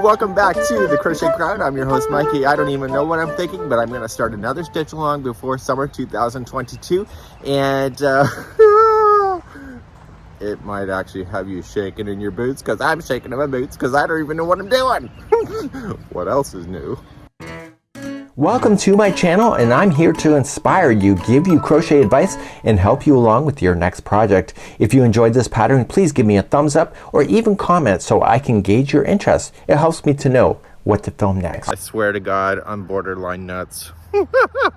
welcome back to the Crochet Crowd. I'm your host Mikey. I don't even know what I'm thinking, but I'm going to start another stitch along before summer 2022, and it might actually have you shaking in your boots, because I'm shaking in my boots because I don't even know what I'm doing. What else is new? Welcome to my channel, and I'm here to inspire you, give you crochet advice, and help you along with your next project. If you enjoyed this pattern, please give me a thumbs up or even comment so I can gauge your interest. It helps me to know what to film next. I swear to God, I'm borderline nuts. You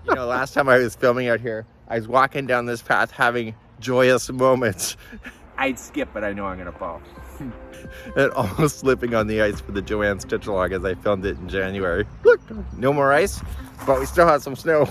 know, last time I was filming out here, I was walking down this path having joyous moments. I'd skip, but I know I'm gonna fall. And almost slipping on the ice for the Joanne stitch along as I filmed it in January. Look, no more ice, but we still have some snow.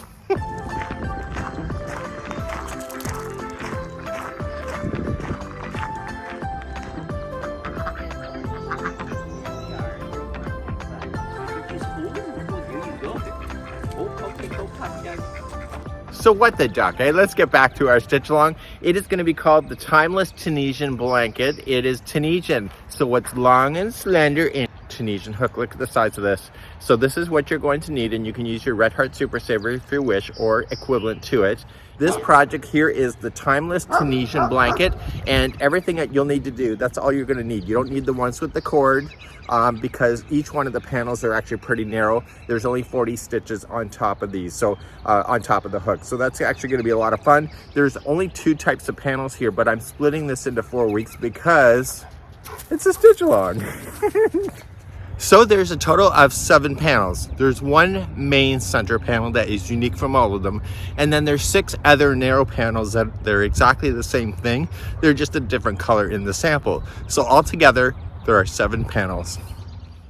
So what the duck, eh? Let's get back to our stitch along. It is going to be called the Timeless Tunisian Blanket. It is Tunisian, so it's long and slender and Tunisian hook. Look at the size of this. So this is what you're going to need, and you can use your Red Heart Super Saver if you wish, or equivalent to it. This project here is the Timeless Tunisian Blanket, and everything that you'll need to do, that's all you're going to need. You don't need the ones with the cord, because each one of the panels are actually pretty narrow. There's only 40 stitches on top of these, so on top of the hook. So that's actually going to be a lot of fun. There's only 2 types of panels here, but I'm splitting this into 4 weeks because it's a stitch along. So there's a total of 7 panels. There's one main center panel that is unique from all of them, and then there's 6 other narrow panels that they're exactly the same thing. They're just a different color in the sample. So altogether, there are 7 panels.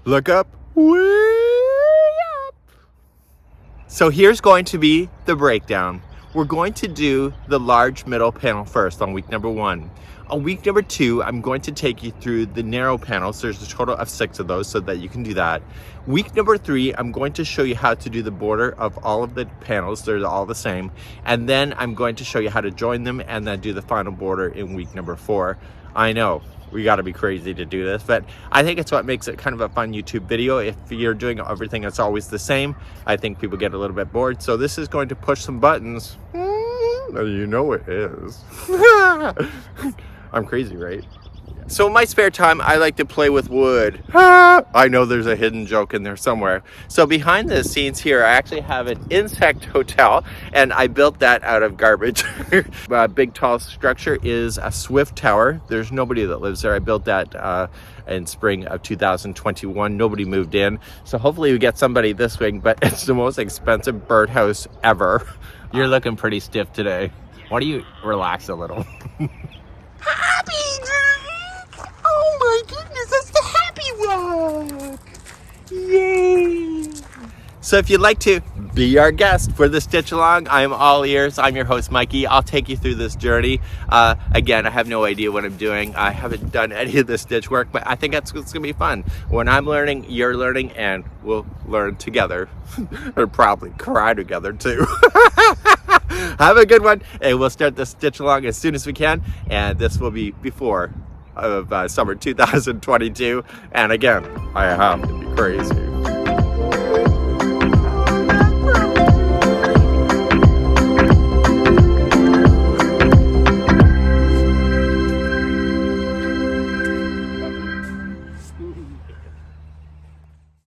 Look up, way up. So here's going to be the breakdown. We're going to do the large middle panel first on week number 1. On week number 2, I'm going to take you through the narrow panels. There's a total of 6 of those so that you can do that. Week number 3, I'm going to show you how to do the border of all of the panels. They're all the same. And then I'm going to show you how to join them and then do the final border in week number 4. I know, we gotta be crazy to do this, but I think it's what makes it kind of a fun YouTube video. If you're doing everything that's always the same, I think people get a little bit bored. So this is going to push some buttons. You know it is. I'm crazy, right? So in my spare time, I like to play with wood. I know there's a hidden joke in there somewhere. So behind the scenes here, I actually have an insect hotel, and I built that out of garbage. A big tall structure is a Swift Tower. There's nobody that lives there. I built that in spring of 2021. Nobody moved in. So hopefully we get somebody this week, but it's the most expensive birdhouse ever. You're looking pretty stiff today. Why don't you relax a little? Happy walk! Oh my goodness, that's the happy walk! Yay! So if you'd like to be our guest for the stitch along, I'm all ears. I'm your host Mikey. I'll take you through this journey. Again, I have no idea what I'm doing. I haven't done any of the stitch work, but I think it's gonna be fun. When I'm learning, you're learning, and we'll learn together. Or probably cry together too. Have a good one, and we'll start the stitch along as soon as we can, and this will be before of summer 2022. And again, I have to be crazy.